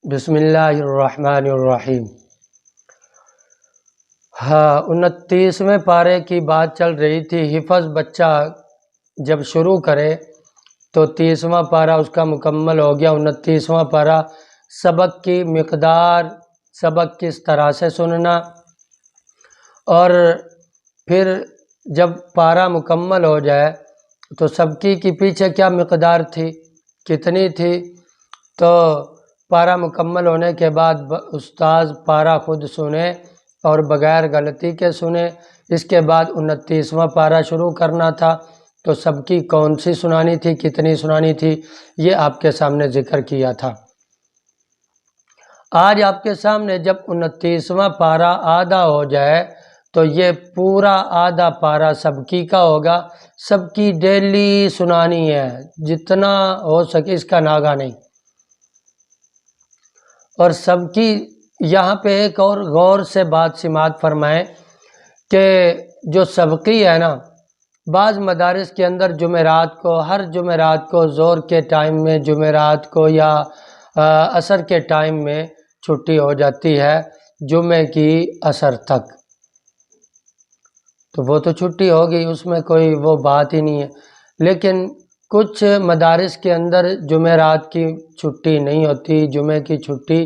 بسم اللہ الرحمن الرحیم۔ ہاں، 29ویں پارے کی بات چل رہی تھی۔ حفظ بچہ جب شروع کرے تو 30واں پارہ اس کا مکمل ہو گیا۔ 29واں پارہ سبق کی مقدار، سبق کس طرح سے سننا، اور پھر جب پارہ مکمل ہو جائے تو سبقی کی پیچھے کیا مقدار تھی، کتنی تھی۔ تو پارہ مکمل ہونے کے بعد استاذ پارہ خود سنے اور بغیر غلطی کے سنے۔ اس کے بعد 29واں پارہ شروع کرنا تھا، تو سبقی کون سی سنانی تھی، کتنی سنانی تھی، یہ آپ کے سامنے ذکر کیا تھا۔ آج آپ کے سامنے جب 29واں پارہ آدھا ہو جائے تو یہ پورا آدھا پارہ سبقی کا ہوگا۔ سبقی ڈیلی سنانی ہے، جتنا ہو سکے، اس کا ناغہ نہیں۔ اور سبقی یہاں پہ ایک اور غور سے بات سماعت فرمائیں کہ جو سبقی ہے نا، بعض مدارس کے اندر جمعرات کو، ہر جمعرات کو ظہر کے ٹائم میں، جمعرات کو یا عصر کے ٹائم میں چھٹی ہو جاتی ہے، جمعے کی عصر تک۔ تو وہ تو چھٹی ہوگی، اس میں کوئی وہ بات ہی نہیں ہے۔ لیکن کچھ مدارس کے اندر جمعرات کی چھٹی نہیں ہوتی۔ جمعے کی چھٹی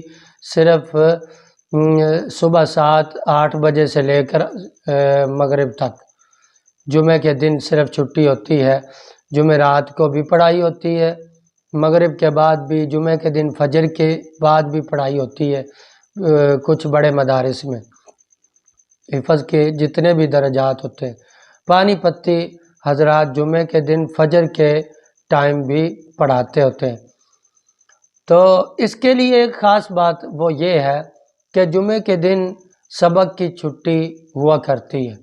صرف صبح 7-8 بجے سے لے کر مغرب تک، جمعے کے دن صرف چھٹی ہوتی ہے۔ جمعرات کو بھی پڑھائی ہوتی ہے، مغرب کے بعد بھی، جمعے کے دن فجر کے بعد بھی پڑھائی ہوتی ہے کچھ بڑے مدارس میں۔ حفظ کے جتنے بھی درجات ہوتے ہیں، پانی پتی حضرات جمعے کے دن فجر کے ٹائم بھی پڑھاتے ہوتے ہیں۔ تو اس کے لیے ایک خاص بات وہ یہ ہے کہ جمعے کے دن سبق کی چھٹی ہوا کرتی ہے۔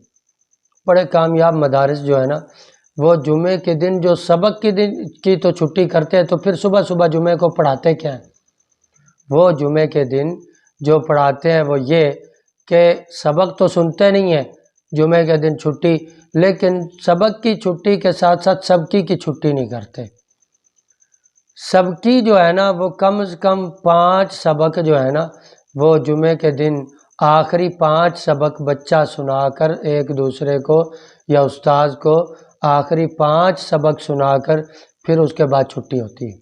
بڑے کامیاب مدارس جو ہے نا، وہ جمعے کے دن جو سبق کے دن کی تو چھٹی کرتے ہیں، تو پھر صبح صبح جمعے کو پڑھاتے کیا ہیں؟ وہ جمعے کے دن جو پڑھاتے ہیں وہ یہ کہ سبق تو سنتے نہیں ہیں جمعے کے دن چھٹی، لیکن سبق کی چھٹی کے ساتھ ساتھ سبقی کی چھٹی نہیں کرتے۔ سبقی جو ہے نا، وہ کم از کم 5 سبق جو ہے نا، وہ جمعے کے دن آخری 5 سبق بچہ سنا کر ایک دوسرے کو یا استاذ کو آخری 5 سبق سنا کر پھر اس کے بعد چھٹی ہوتی ہے۔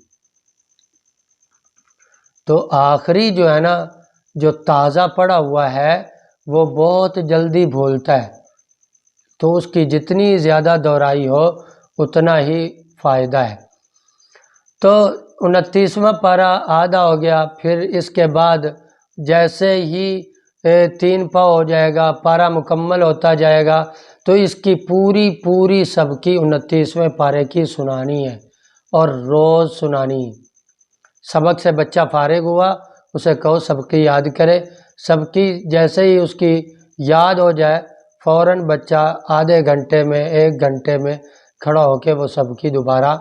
تو آخری جو ہے نا، جو تازہ پڑھا ہوا ہے وہ بہت جلدی بھولتا ہے، تو اس کی جتنی زیادہ دہرائی ہو اتنا ہی فائدہ ہے۔ تو 29واں پارہ آدھا ہو گیا، پھر اس کے بعد جیسے ہی 3 پاؤ ہو جائے گا، پارہ مکمل ہوتا جائے گا، تو اس کی پوری سبقی 29ویں پارے کی سنانی ہے، اور روز سنانی ہے۔ سبق سے بچہ فارغ ہوا، اسے کہو سبقی یاد کرے۔ سبقی جیسے ہی اس کی یاد ہو جائے، فوراً بچہ آدھے گھنٹے میں، 1 گھنٹے میں کھڑا ہو کے وہ سبقی دوبارہ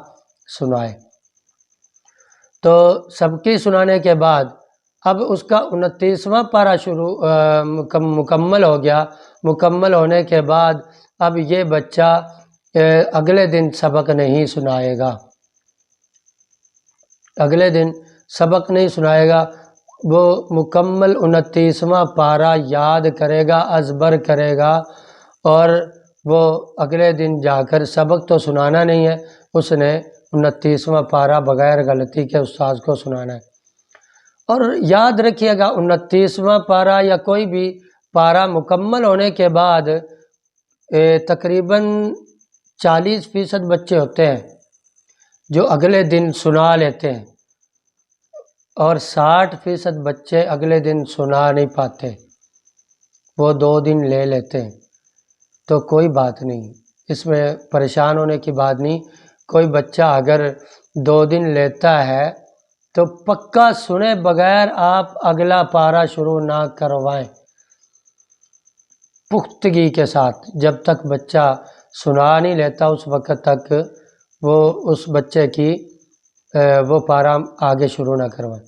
سنائے۔ تو سبقی سنانے کے بعد اب اس کا 29واں پارہ مکمل ہو گیا۔ مکمل ہونے کے بعد اب یہ بچہ اگلے دن سبق نہیں سنائے گا، اگلے دن سبق نہیں سنائے گا۔ وہ مکمل 29واں پارہ یاد کرے گا، ازبر کرے گا، اور وہ اگلے دن جا کر سبق تو سنانا نہیں ہے، اس نے 29واں پارہ بغیر غلطی کے استاذ کو سنانا ہے۔ اور یاد رکھیے گا، 29واں پارہ یا کوئی بھی پارہ مکمل ہونے کے بعد تقریباً 40% بچے ہوتے ہیں جو اگلے دن سنا لیتے ہیں، اور 60% بچے اگلے دن سنا نہیں پاتے، وہ 2 دن لے لیتے ہیں۔ تو کوئی بات نہیں، اس میں پریشان ہونے کی بات نہیں۔ کوئی بچہ اگر 2 دن لیتا ہے تو پکا سنے بغیر آپ اگلا پارہ شروع نہ کروائیں، پختگی کے ساتھ۔ جب تک بچہ سنا نہیں لیتا اس وقت تک وہ اس بچے کی وہ پارہ آگے شروع نہ کروائیں۔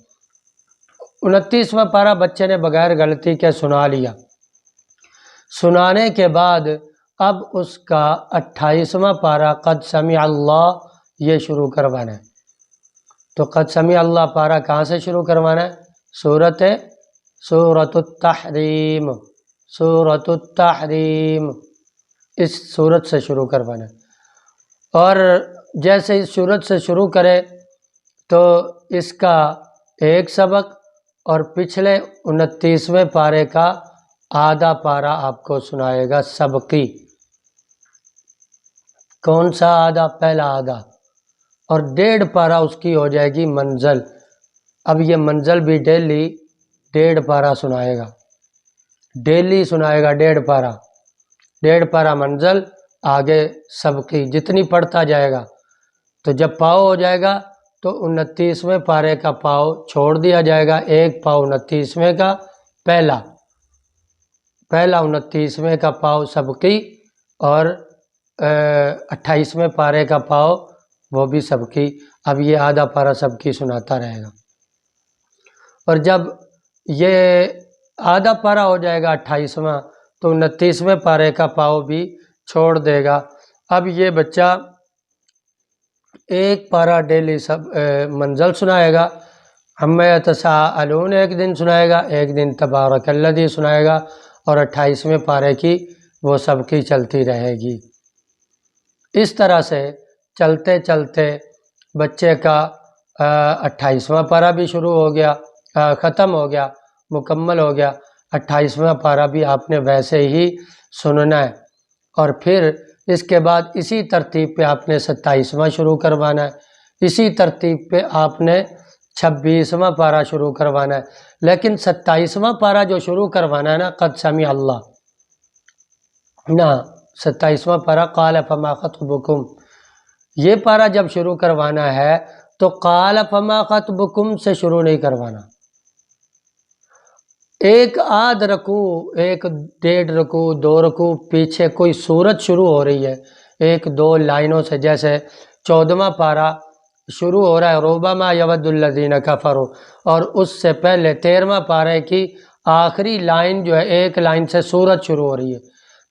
29واں پارہ بچے نے بغیر غلطی کے سنا لیا۔ سنانے کے بعد اب اس کا 28واں پارہ قد سمع اللہ یہ شروع کروانا ہے۔ تو قد سمع اللہ پارہ کہاں سے شروع کروانا ہے؟ سورۃ التحریم، سورۃ التحریم، اس سورت سے شروع کروانا ہے۔ اور جیسے اس سورت سے شروع کرے تو اس کا ایک سبق اور پچھلے 29ویں پارے کا آدھا پارا آپ کو سنائے گا سبقی۔ کون سا آدھا؟ پہلا آدھا، اور 1.5 پارا اس کی ہو جائے گی منزل۔ اب یہ منزل بھی ڈیلی 1.5 پارا سنائے گا، ڈیلی سنائے گا 1.5 پارا، 1.5 پارا منزل، آگے سبقی جتنی پڑھتا جائے گا۔ تو جب پاؤ ہو جائے گا تو 29ویں پارے کا پاؤ چھوڑ دیا جائے گا، ایک پاؤ 29ویں کا پہلا 29ویں کا پاؤ سبقی، اور 28ویں پارے کا پاؤ وہ بھی سبقی۔ اب یہ آدھا پارا سبقی سناتا رہے گا، اور جب یہ آدھا پارا ہو جائے گا 28واں تو 29ویں پارے کا پاؤ بھی چھوڑ دے گا۔ اب یہ بچہ ایک پارا ڈیلی منزل سنائے گا، عما یتساءلون ایک دن سنائے گا، ایک دن تبارک الذی سنائے گا، اور 28ویں پارے کی وہ سبقی چلتی رہے گی۔ اس طرح سے چلتے چلتے بچے کا 28واں پارا بھی شروع ہو گیا، ختم ہو گیا، مکمل ہو گیا۔ 28واں پارا بھی آپ نے ویسے ہی سننا ہے، اور پھر اس کے بعد اسی ترتیب پہ آپ نے 27واں شروع کروانا ہے، اسی ترتیب پہ آپ نے 26واں پارا شروع کروانا ہے۔ لیکن 27واں پارا جو شروع کروانا ہے نا، قد سمع اللہ، نہ 27واں پارا قال فما خطبکم، یہ پارا جب شروع کروانا ہے تو قال فما خطبکم سے شروع نہیں کروانا۔ ایک آدھ رکوع، 1.5 رکوع، 2 رکوع پیچھے کوئی سورت شروع ہو رہی ہے 1-2 لائنوں سے، جیسے 14واں پارا شروع ہو رہا ہے ربما یود الذین کفروا، اور اس سے پہلے 13واں پارے کی آخری لائن جو ہے ایک لائن سے سورت شروع ہو رہی ہے،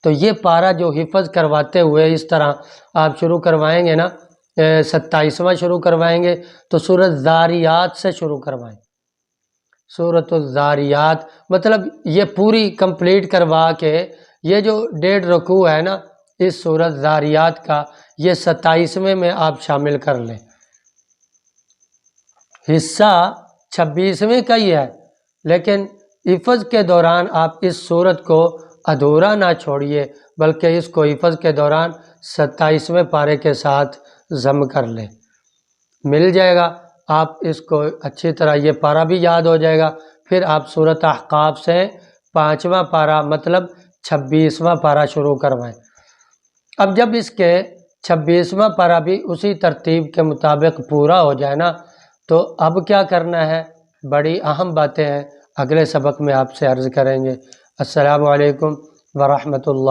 تو یہ پارا جو حفظ کرواتے ہوئے اس طرح آپ شروع کروائیں گے نا، 27واں شروع کروائیں گے تو سورۃ ذاریات سے شروع کروائیں، سورۃ الذاریات، مطلب یہ پوری کمپلیٹ کروا کے یہ جو 1.5 رکوع ہے نا اس سورۃ ذاریات کا، یہ 27ویں میں آپ شامل کر لیں۔ حصہ 26ویں کا ہی ہے، لیکن حفظ کے دوران آپ اس سورت کو ادھورا نہ چھوڑیے، بلکہ اس کو حفظ کے دوران 27ویں پارے کے ساتھ ضم کر لیں، مل جائے گا۔ آپ اس کو اچھی طرح یہ پارا بھی یاد ہو جائے گا، پھر آپ سورۃ احقاف سے 5واں پارا مطلب 26واں پارا شروع کروائیں۔ اب جب اس کے 26واں پارا بھی اسی ترتیب کے مطابق پورا ہو جائے نا، تو اب کیا کرنا ہے، بڑی اہم باتیں ہیں، اگلے سبق میں آپ سے عرض کریں گے۔ السلام علیکم ورحمۃ اللہ۔